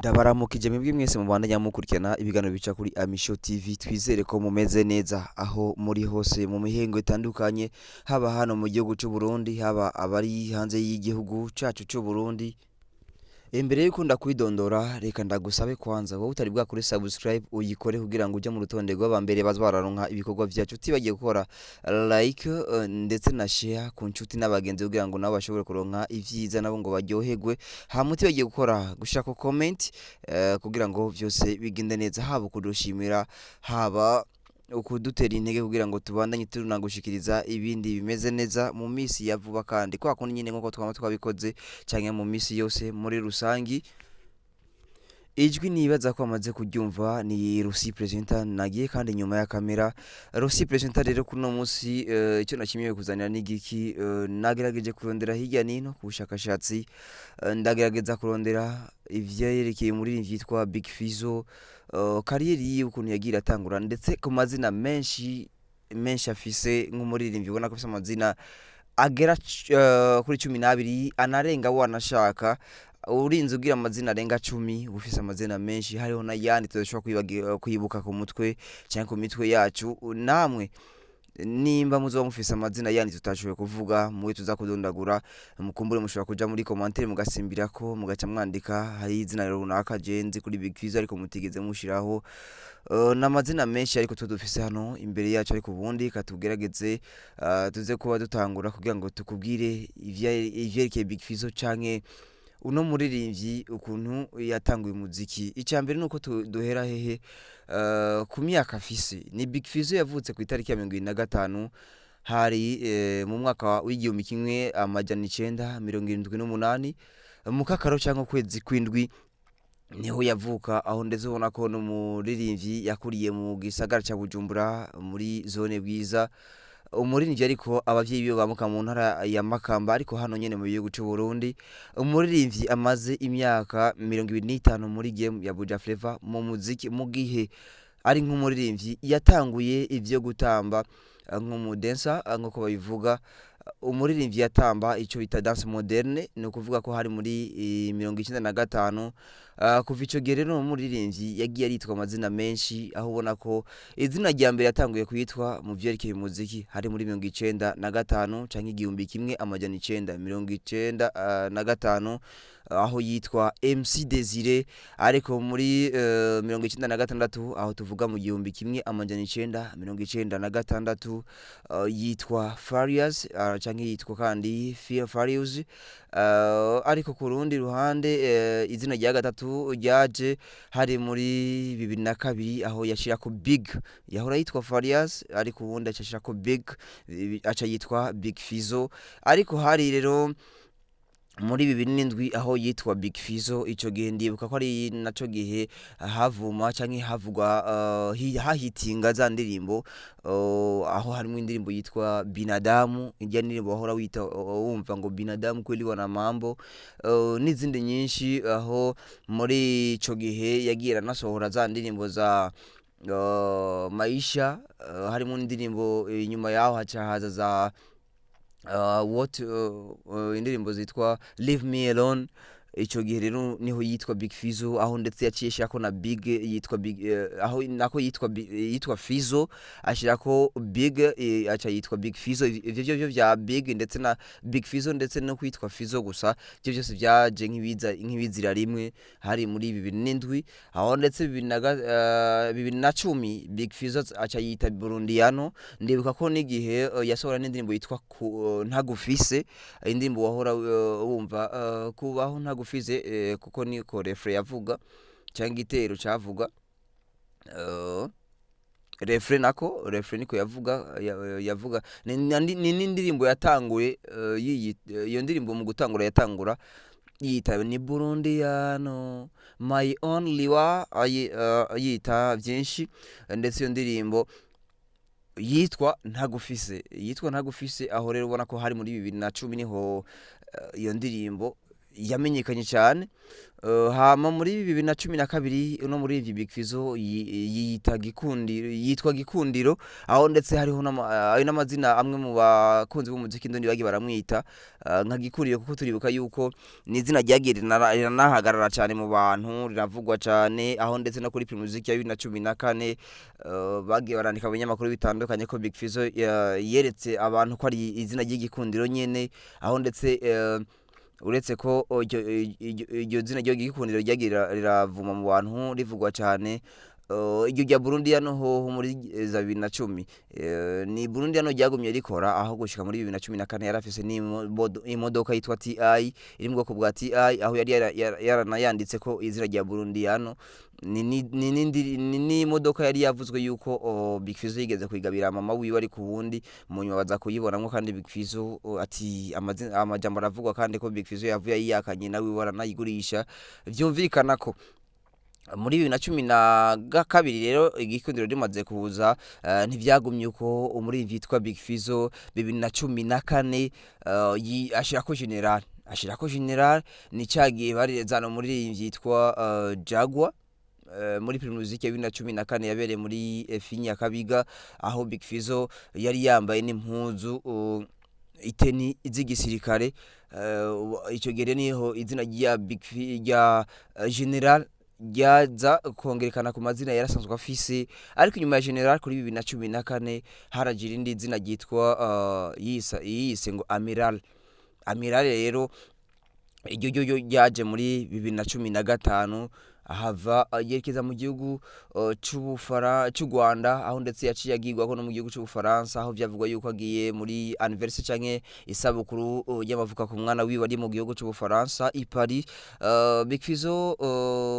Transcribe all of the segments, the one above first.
Ndabaramukije mwebwe mwese mubandanya mukurikirana ibiganiro bica kuri Amisho TV twizere ko mumeze neza aho muri hose mu mihingo itandukanye haba hano mu gihugu cy'u Burundi haba abari hanze y'igihugu cacu cy'u Burundi. Imbere yuko ndakwidondora reka ndagusabe kwanza wowe utari bwa kuri subscribe uyikore kugira ngo uje mu rutonde rw'abambere bazbararonka ibikorwa vyacu tibagiye gukora like ndetse na share ku nshuti n'abagenzi kugira ngo nabo bashobore kuronka ivyiza nabo ngo baryoherwe hamwe tibagiye gukora gushaka comment kugira ngo vyose bigende neza haba kudushimira haba ukudutera intege kugira ngo tubandanye tunagushikiriza ibindi bimeze neza mu misi ya vuba kandi kwa kundi nyine nko twama twabikoze cyangwa mu misi yose muri rusangi. Ijwi nibaza ko amaze kuryumva ni Rusi presenter nagiye kandi nyuma ya kamera. Rusi presenter rero kuno munsi icyo nakimiye kuzanira n'igiki nagerageje kurondera hirya nino ku bushakashatsi ndagerageza kurondera ivyerekeye muri vyitwa Big Fizzo kariyeri yiwe ukuntu yagira atangura ndetse ku mazina menshi afise nk'umuririmbyi ubona ko afise amazina agera kuri 12 anarenga wanashaka urinze ugira amazina arenga 10 ufise amazina menshi hariho na yandi tudashobora kwibuka ku mutwe cyangwa ku mitwe yacu namwe nimba muzoba mufise amazina yandi tutashoboye kuvuga muwe tuzakudondagura mukumbure mushobora kuja muri commentaire mugasimbirako mugaca mwandika hari izina runaka jenzi kuri Big Fizzo ariko mutigeze mushiraho n'amazina menshi ariko tudufise hano imbere yacu ariko ubundi katugerageze tuze kuba dutangura kugira ngo tukubwire ivyerekeye Big Fizzo canke uno muririmbyi ukuntu yatanguye umuziki. Icambere nuko duhera hehe ku myaka afise ni Big Fizzo yavutse ku itariki ya 25 hari mu mwaka w'igihumbi kimwe amajana 978 mu kakaro cyangwa kwezi kwindwi niho yavuka aho ndetse ubona ko no muririmbyi yakuriye mu gisagara ca Bujumbura muri zone bwiza umuririmbyi ariko abavyeyi biwe bamuka mu ntara ya Makamba ariko hano nyene mu gihugu cy'u Burundi. Umuririmbyi amaze imyaka 25 muri game ya Buja Flavor mu muziki mu gihe ari nk'umuririmbyi yatanguye ivyo gutamba nk'umudancer nk'uko babivuga. Umuririmbyi yatamba ico bita dance moderne no kuvuga ko hari muri 95 kuva ico gihe rero umuririmbyi yagiye aritwa amazina menshi aho ubona ko izina rya mbere yatanguye kuyitwa mu vyerekeye umuziki hari muri 95 canke igihumbi kimwe amajana 995 aho yitwa MC Desire ariko muri 96 aho tuvuga mu gihumbi kimwe amajana 996 yitwa Farious canke yitwa kandi Farious ariko ku rundi ruhande izina rya gatatu ryaje hari muri 2002 aho yashira ko Big yahora yitwa Farious ariko ubundi acashira ko Big aca yitwa Big Fizzo ariko hari rero muri 2007 aho yitwa Big Fizzo ico gihe ndibuka ko ari naco gihe havuma canke havugwa hahitinga za ndirimbo aho harimo indirimbo yitwa Binadamu ijya ndirimbo wahora wita wumva ngo Binadamu kweli wana mambo n'izindi nyinshi aho muri ico gihe yagira nasohora za ndirimbo za maisha harimo indirimbo inyuma yaho haza za indirimbo zitwa Leave Me Alone. Ico gihe rero niho yitwa Big Fizzo aho ndetse yaciye ko na Big yitwa Big aho nako yitwa Fizzo ashirako Big aca yitwa Big Fizzo ivyo vya Big ndetse na Big Fizzo ndetse no kwitwa Fizzo gusa byo byose byaje nk'ibizira rimwe hari muri 2007 aho ndetse 2010 Big Fizzo aca yita Burundiano ndibuka ko n'igihe yasohora n'indirimbo yitwa Ntagufise indirimbo wahora wumva kubaho Ufise kuko niko refre yavuga cyangwa igitero cavuga refre niko yavuga ni ndirimbo yatanguye iyo ndirimbo mu gutangura yatangura yita ni Burundiano my only wa yita byinshi ndetse iyo ndirimbo yitwa Ntagufise aho rero ubona ko hari muri 2010 niho iyo ndirimbo yamenyekanye cyane. Hama muri 2012 uno muri ivyo Big Fizzo yitwa Gikundiro, aho ndetse hariho ayo n'amazina amwe mu bakunzi b'umuziki ndundi bagiye baramwita nka Gikundiro, kuko turibuka yuko ni izina ryagiye riranahagarara cyane mu bantu, riravugwa cyane, aho ndetse no kuri Primusic ya 2014 bagiye barandika abanyamakuru bitandukanye ko Big Fizzo yeretse abantu ko ari izina ry'Igikundiro nyene, aho ndetse uretse ko iryo zina ryo Gikundiro ryagira riravuma mu bantu rivugwa cyane. Iryo rya Burundi yano ho muri za 2010 ni Burundi yano ryagumye rikora, aho gushika muri 2014 yarafise ni imodoka yitwa TI iri mu bwoko bwa TI, aho yari yaranayanditse ko izina rya Burundi yano ni imodoka yari yavuzwe yuko Big Fizzo yigeze kwigabira mama wiwe, ari kubundi mu nyuma baza kuyibonamwo, kandi Big Fizzo ati amajambo aravugwa kandi ko Big Fizzo yavuye yiyakanye nawe waranayigurisha. Vyumvikana ko muri 2012 rero Igikundiro rimaze kuza, ntivyagumye uko muri vyitwa Big Fizzo. 2014 ashirako general ni cagiye barizana muri vyitwa Jagwa muri Primusic ya 2014 yabereye muri Finya Kabiga, aho Big Fizzo yari yambaye n'impuzu iteni z'igisirikare. Ico gere niho izina rya rya general ryaza kongerekana ku mazina yarasanzwe afise, ariko nyuma ya general kuri 2014 haragira indi zina ryitwa yise ngo amiral rero iryo ryaje muri 2015 ahava yerekeza mu gihugu cy'u Rwanda, aho ndetse yaciye agirwa ko no mu gihugu cy'u Faransa, aho vyavugwa yuko agiye muri anniversaire canke isabukuru y'amavuka ku mwana wiwe ari mu gihugu cy'u Faransa i Paris. Big Fizzo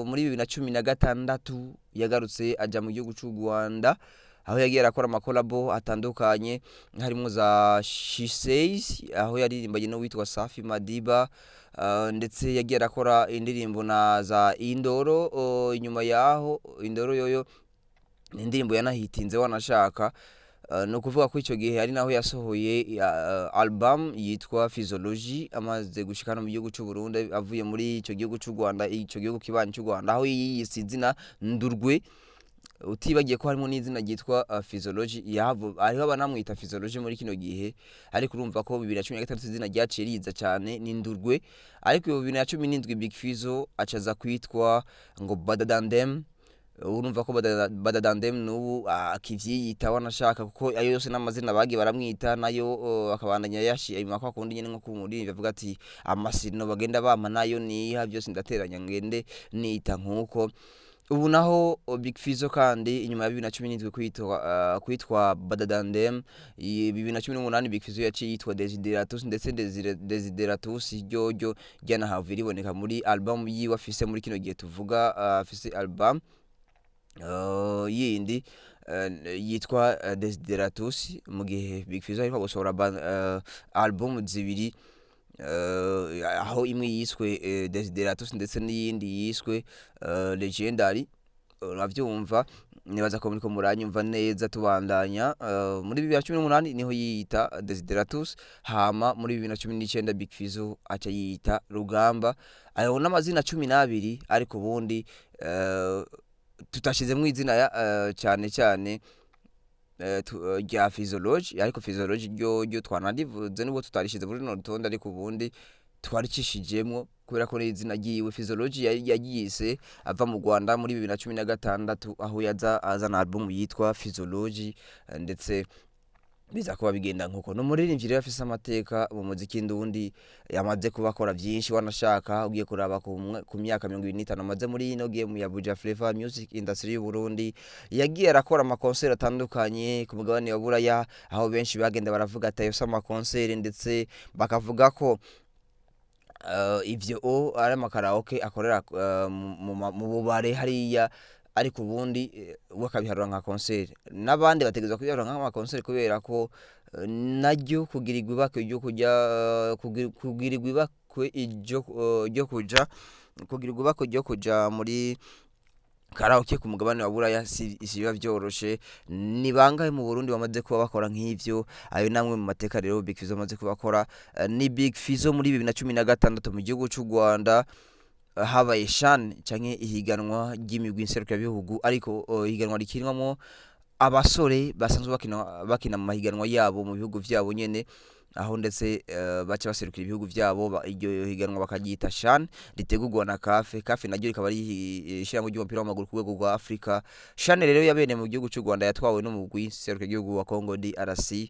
muri 2016 yagarutse aja mu gihugu cy'u Rwanda, aho yagiye arakora amakolabo atandukanye harimo za She Says, aho yaririmbanye no witwa Safi Madiba, ndetse yagiye arakora indirimbo na za Indoro. Inyuma yaho Indoro yoyo indirimbo yanahitinze wanashaka, no kuvuga ko ico gihe ari naho yasohoye album yitwa Physiology, amaze gushikana mu gihugu cy'u Burundi avuye muri ico gihugu cy'u Rwanda, ico gihugu kibanyi cy'u Rwanda, aho yiyise izina Ndurwe, utibagiye ko harimo n'izina ryitwa Physiology. Ariho abanamwita Physiology muri kino gihe, ariko urumva ko 2016 izina ryaciye riza cyane ni Ndurwe, ariko 2017 Big Fizzo acaza kwitwa ngo Badadandem. Urumva ko Badadandem n'ubu akivyiyita wanashaka, kuko ayo yose n'amazina bagiye baramwita nayo akabandanya yashi ayo makwa kundi nyene nko kumuri bavuga ati amasino bagenda bama nayo niha byose ndateranya ngende nita nkuko. Ubu naho Big Fizzo kandi inyuma ya 2017 kwitwa Badadandem, 2018 Big Fizzo yaciye yitwa Desideratus, ndetse Desideratus ryo ryanahavira iboneka muri album yiwe afise muri kino gihe tuvuga. Afise album yindi yitwa Desideratus, mu gihe Big Fizzo ariko gusohora album zibiri, aho imwe yiswe Desideratus ndetse n'iyindi yiswe Legendary. Uravyumva, nibaza ko muriko muranyumva neza. Tubandanya muri 2018 niho yita Desideratus, hama muri 2019 Big Fizzo aca yita Rugamba. Ayo n'amazina 12, ariko ubundi tutashizemwe izina cyane rya Physiology, ariko Physiology ryo twanadivuze nubwo tutarishize muri no rutonde, ariko ubundi twaricishijemwo kubera ko izina ryiwe Physiology yagiyise ava mu Rwanda muri 2016, aho yaza azana album yitwa Physiology, ndetse biza kuba bigenda nkuko. No muririmbyi rero afise amateka mu muziki ndundi, yamaze kubakora byinshi wanashaka. Ugiye kuraba ku myaka 25 amaze muri ino game ya Buja Flavor Music Industry y'u Burundi, yagiye arakora ama concert atandukanye ku mugabane wa Buraya, aho benshi bagenda baravuga ati ayo sama concert, ndetse bakavuga ko ivyo ari amakaraoke akorera mu bubare hariya, ariko ubundi wakabiharura nka concert. N'abandi bategezwa kubiharura nka concert kubera ko naryo kugirirwa ibakwe ryo kujya kugirirwa ibakwe ryo kuja muri karaoke ku mugabane wa buraya si biba vyoroshe. Ni bangahe mu Burundi bamaze kuba bakora nk'ivyo? Ayo namwe mu mateka rero Big Fizzo amaze kubakora. Ni Big Fizzo muri 2016 mu gihugu c'u Rwanda habaye shan canke ihiganwa ry'imigwi nserukirabihugu, ariko ihiganwa rikinwamo abasore basanzwe bakina mu mahiganwa yabo mu bihugu vyabo nyene, aho ndetse baca baserukira ibihugu vyabo. Iryo higanwa bakaryita shan ritegurwa na kafe naryo rikaba ari ishyirahamwe ry'umupira w'amaguru ku rwego rwa Afrika. Shan rero yabereye mu gihugu cy'u Rwanda, yatwawe n'umugwi serukiragihugu wa Congo DRC.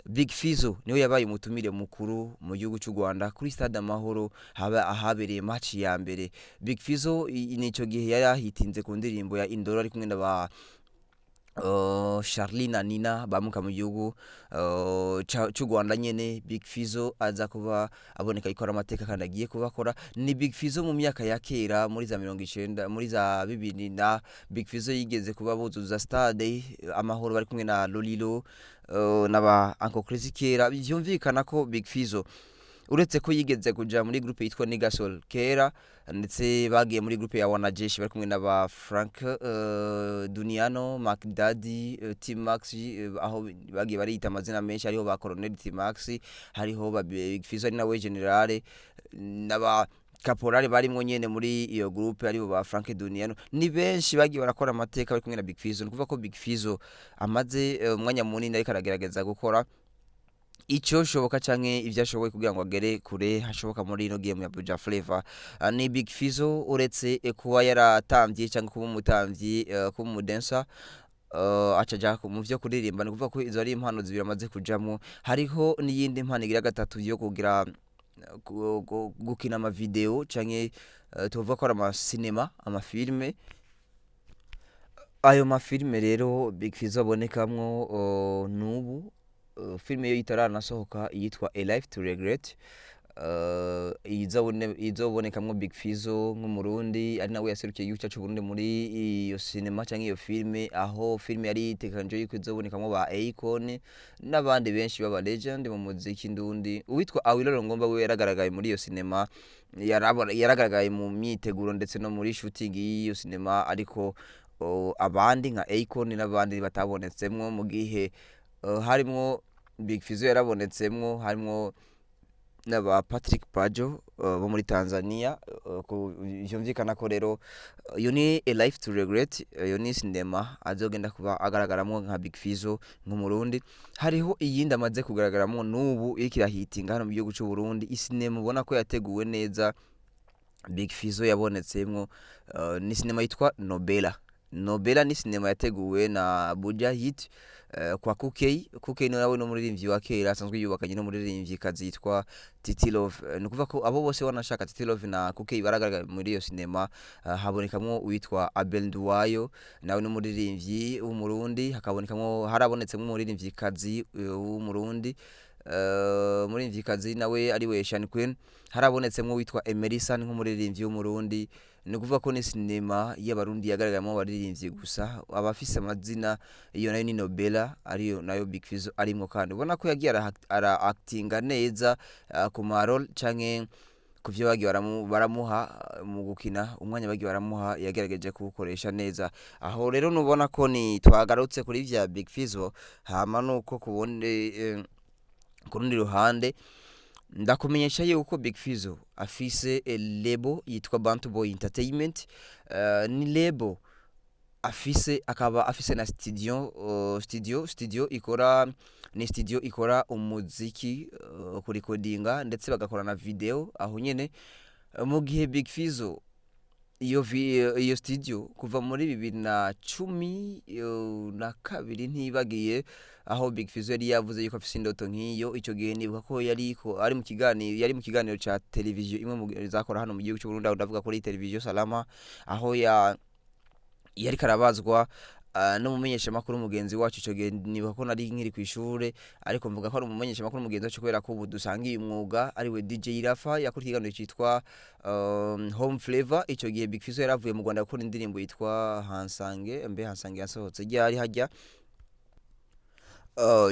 Big Fizzo niwe yabaye umutumire mukuru mu gihugu cy'u Rwanda kuri stade Amahoro ahabereye match ya mbere. Big Fizzo nico gihe yari ahitinze ku ndirimbo ya Indoro ari kumwe na Charly na Nina bamuka mu gihugu cy'u Rwanda nyene. Big Fizzo aza kuba aboneka ikora amateka kandi agiye kubakora. Ni Big Fizzo mu myaka ya kera muri za 90 muri za 2000 na Big Fizzo yigeze kuba buzuza stade Amahoro bari kumwe na Lolilo n'aba Uncle Crazy kera. Byumvikana ko Big Fizzo uretse ko yigeze kuja muri groupe yitwa Nigasol kera, ndetse bagiye muri groupe ya Wanajeshi bari kumwe n'aba Frank Duniano, Mac Daddy, T-Max, aho bagiye barita amazina menshi, hariho ba Colonel T-Max, hariho ba Big Fizzo ari nawe generale, n'aba Caporale barimwo nyene muri iyo groupe, aribo ba Frank Duniano. Ni benshi bagiye barakora amateka bari kumwe na Big Fizzo. Nukuvuga ko Big Fizzo amaze umwanya munini ariko aragerageza gukora ico shoboka canke ivyo ashoboye kugira ngo agere kure hashoboka muri ino game ya Buja Flavor. Ni Big Fizzo uretse kuba yaratamvye canke kuba umutamvyi, kuba umudancer, acaja mu vyo kuririmba. Ni kuvuga ko izo ari impano zibiri amaze kujamwo. Hariho n'iyindi impano igira gatatu yo kugira gukina ama video canke tuvuga ko ari ama cinema, ama filme. Ayo mafilme rero Big Fizzo abonekamwo nubu filme yo itaranasohoka yitwa A Life to Regret. Izobonekamwo Big Fizzo nk'umurundi ari nawe yaserukiye igihugu cyacu Burundi muri iyo cinema canke iyo filme, aho filme yari itekanije yuko izobonekamwo ba Akon n'abandi benshi baba legend mu muziki ndundi. Uwitwa Awilolo Ngomba we yaragaragaye muri iyo cinema, yaragaragaye mu myiteguro ndetse no muri shooting y'iyo cinema, ariko abandi nka Akon n'abandi batabonetsemwo. Mu gihe harimwo Big Fizzo yarabonetsemwo, harimwo n'aba Patrick Pajo bo muri Tanzania. Byumvikana ko rero iyo ni A Life to Regret, iyo ni cinema azogenda kuba agaragaramwo nka Big Fizzo nk'umurundi. Hariho iyindi amaze kugaragaramo nubu ikirahitinga hano mu gihugu cy'u Burundi, isinema ubona ko yateguwe neza Big Fizzo yabonetsemwo. Ni cinema yitwa Nobela ni cinema yateguwe na Buja Hit kwa Kukei nawe no muririmbyi wa kera asanzwe yubakanye no muririmbyi kazi yitwa Titi Love. Nukuvuga ko abo bose wanashaka Titi Love na Kukei baragaragara muri iyo cinema. Habonekamwo uwitwa Abel Nduwayo nawe no muririmbyi w'umurundi, hakabonekamwo harabonetsemo umuririmbyi kazi w'umurundi, muririmbyi kazi nawe ari we Shani Queen. Harabonetsemo witwa Emerisa nk'umuririmbyi w'umurundi. Nukuvuga ko ni cinema y'abarundi yagaragayemo abaririmbyi gusa, abafise amazina. Iyo nayo ni Nobela, ariyo nayo Big Fizzo arimwo, kandi ubona ko yagiye ara actinga neza ku marol canke ku vyo bagiye baramuha mu gukina. Umwanya bagiye baramuha yagerageje kuwukoresha neza. Aho rero nubona ko ni twagarutse kuri vya Big Fizzo. Hama nuko kurundi ruhande ndakumenyesha yuko Big Fizzo afise label yitwa Bantu Boy Entertainment. Ni label afise, akaba afise na studio ikora, ni studio ikora umuziki, kurikodinga ndetse bagakora na video aho nyene. Mu gihe Big Fizzo iyo studio kuva muri 2012 ntibagiye, aho Big Fizzo yari yavuze yuko afise indoto nk'iyo. Ico gihe nibuka ko yari mu kiganiro ca televiziyo imwe mu zakora hano mu gihugu cy'u Burundi, ndavuga kuri televiziyo Salama, aho yari karabazwa n'umumenyesha makuru mugenzi wacu. Ico gihe nibuka ko nari nkiri ku ishure, ariko mvuga ko ari umumenyesha makuru mugenzi wacu kubera ko ubu dusangiye umwuga, ari we DJ Rafa yakora ikiganiro cyitwa Home Flavor. Ico gihe Big Fizzo yaravuye mu Rwanda gukora indirimbo yitwa Hansange yasohotse ryari hajya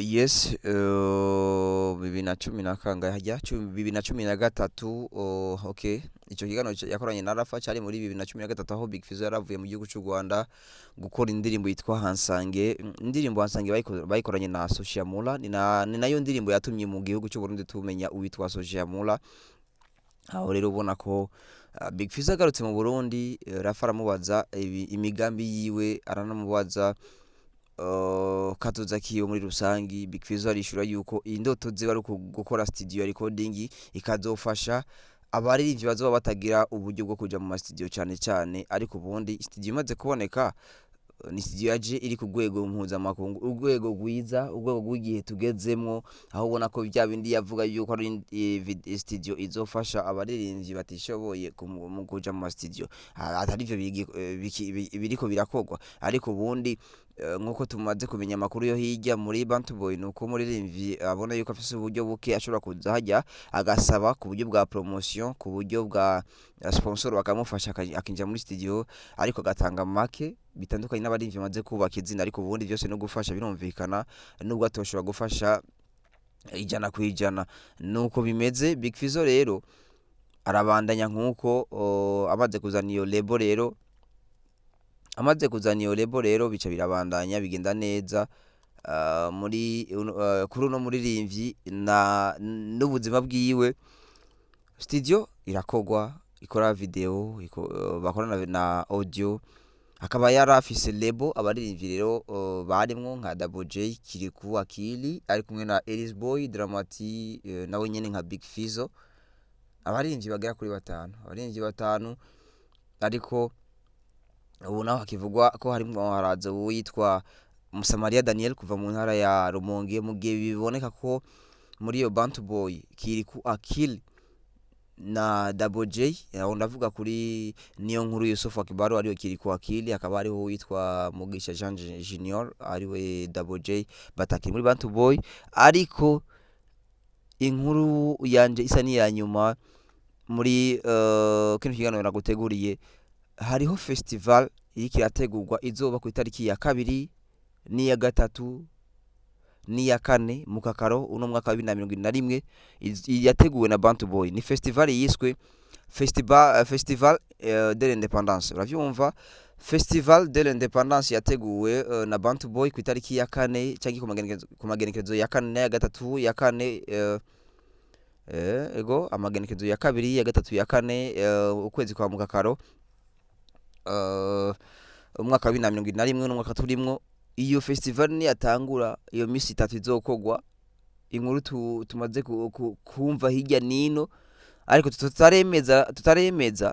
yes 2013 okay. ico kiganiro yakoranye na Rafa cyari muri 2013 aho Big Fizzo yaravuye mu gihugu cy'u Rwanda gukora indirimbo yitwa Hansange. Indirimbo Hansange bayikoranye na Sociamula, ni nayo ndirimbo yatumye mu gihugu cy'u Burundi tumenya uwitwa Sociamula. Aho rero ubona ko Big Fizzo agarutse mu Burundi, Rafa aramubaza imigambi yiwe, aranamubaza katuza kiyo muri rusangi. Big Fizzo arishura yuko indoto ze bari gukora studio recording ikazofasha abaririmbyi bazoba batagira uburyo bwo kuja mu studio cyane, ariko ubundi studio imaze kuboneka ni studio yaje iri ku rwego mpuzamakungu, urwego rwiza, urwego rw'igihe tugezemwo, aho ubona ko bya bindi yavuga yuko ari studio izofasha abaririmbyi batishoboye mu kuja mu studio, atari byo biriko birakogwa. Ariko ubundi nkuko tumaze kumenya amakuru yo hirya muri Bantu Bwoy, nuko muririmbyi abona yuko afise uburyo buke ashobora kuza hajya agasaba ku buryo bwa promotion, ku buryo bwa sponsor bakamufasha akinja muri studio, ariko gatanga make bitandukanye n'abaririmbyi bamaze kubaka izina. Ariko ubundi byose no gufasha birumvikana, nubwo atoshobora gufasha ijana ku ijana. Nuko bimeze. Big Fizzo rero arabandanya nkuko amaze kuzana iyo label rero, bica birabandanya bigenda neza muri kuri uno muririmbyi n'ubuzima bwiwe. Studio irakogwa, ikora video, bakorana na audio, akaba yarafise label. Abaririmbyi rero barimwo nka Bwoy, Kirikou, Akili ari kumwe na Boy Dramati, nawe nyene nka Big Fizzo. Abaririmbyi bagera kuri 5, ariko ubu naho hakivugwa ko harimo haraza witwa Musamaria Daniel kuva mu ntara ya Rumonge, mu gihe biboneka ko muri iyo Bantu Bwoy, Kirikou, Akili na Bwoy, ndavuga kuri niyo nkuru Yusufu Akibaro ariwe Kirikou, Akili, akaba ariho witwa Mugisha Jean Junior ariwe Bwoy, batakiri muri Bantu Bwoy. Ariko inkuru yanje isa ni ya nyuma muri kino kiganiro naguteguriye, hariho festival iriko irategurwa izoba ku itariki ya 2 n'iya 3 n'iya 4 mu Kakaro uno mwaka wa 2021, yateguwe na Bantu Bwoy. Ni festival yiswe Festival de l'Independance. Uravyumva? Festival de l'Independance yateguwe na Bantu Bwoy ku itariki ya 4 cyangwa ku magenekerezo ya 4 n'iya 3 ya 4 ego amagenekerezo ya 2 ya 3 ya 4 ukwezi kwa mu Kakaro umwaka wa 2021 n'umwaka turimwo. Iyo festival ni yatangura iyo misi 3 izokogwa. Inkuru tumaze kumva hirya nino, ariko tutaremeza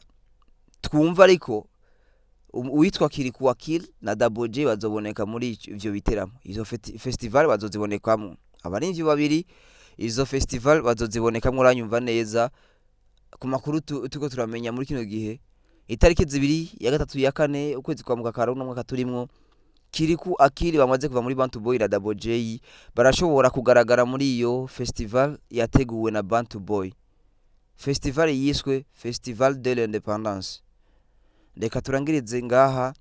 twumva, ariko uwitwa Kirikou, Akili na Bwoy bazoboneka muri ivyo biteramo. Izo festival bazozibonekamo abaririmbyi babiri, izo festival bazozibonekamo. Uranyumva neza ku makuru tuko turamenya muri kino gihe, itariki 2 ya 3 ya 4 ukwezi kwa Mukakaro no mwaka turimwo, Kirikou, Akili bamaze kuva muri Bantu Bwoy na Bwoy barashobora kugaragara muri iyo festival yateguwe na Bantu Bwoy. Festival yiswe Festival de l'Independance. Reka turangirize ngaha,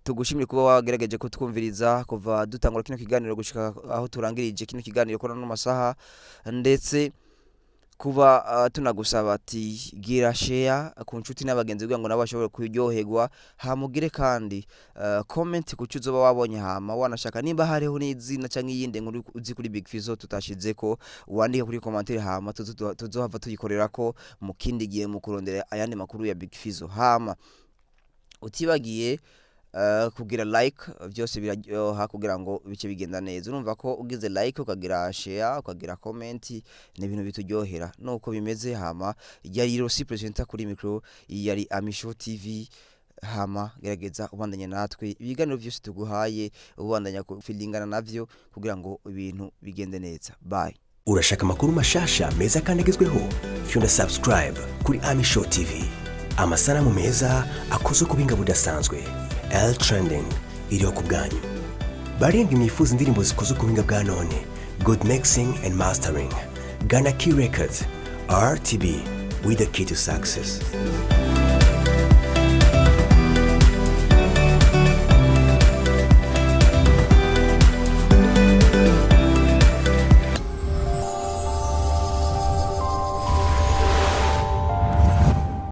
tugushimire kuba wagerageje kutwumviriza kuva dutangura kino kiganiro gushika aho turangirije kino kiganiro kora no masaha, ndetse kuba tunagusaba ati gira share ku nshuti n'abagenzi kugira ngo nabo bashobore kuryoherwa. Hamugire kandi comment ku cyuzo wabonye, hama wanashaka nimba hariho n'izina cyangwa iyindi nkuru uzi kuri Big Fizzo tutashizeko, wandike kuri commentaire, hama tuzohava tuyikorera ko mu kindi gihe mu kurondera ayandi makuru ya Big Fizzo. Hama utibagiye kugira like, byose biraryoha kugira ngo bice bigenda neza. Urumva ko ugize like ukagira share ukagira comment ni ibintu bituryohera. Nuko bimeze. Hama yari Rosi presenter kuri micro, yari Amisho TV. Hama gerageza ubandanya natwe ibiganiro byose tuguhaye, ubandanya kufilingana navyo kugira ngo ibintu bigende neza. Bye. Urashaka makuru mashasha meza kandi agezweho? Fyunda subscribe kuri Amisho TV. Amasanamu meza akoze ku binga budasanzwe. L Trending iriho ku bwanyu. Barindwi mwifuza indirimbo zikoze ku binga bwa none. Good mixing and mastering. Ghana Key Records. RTB with the key to success.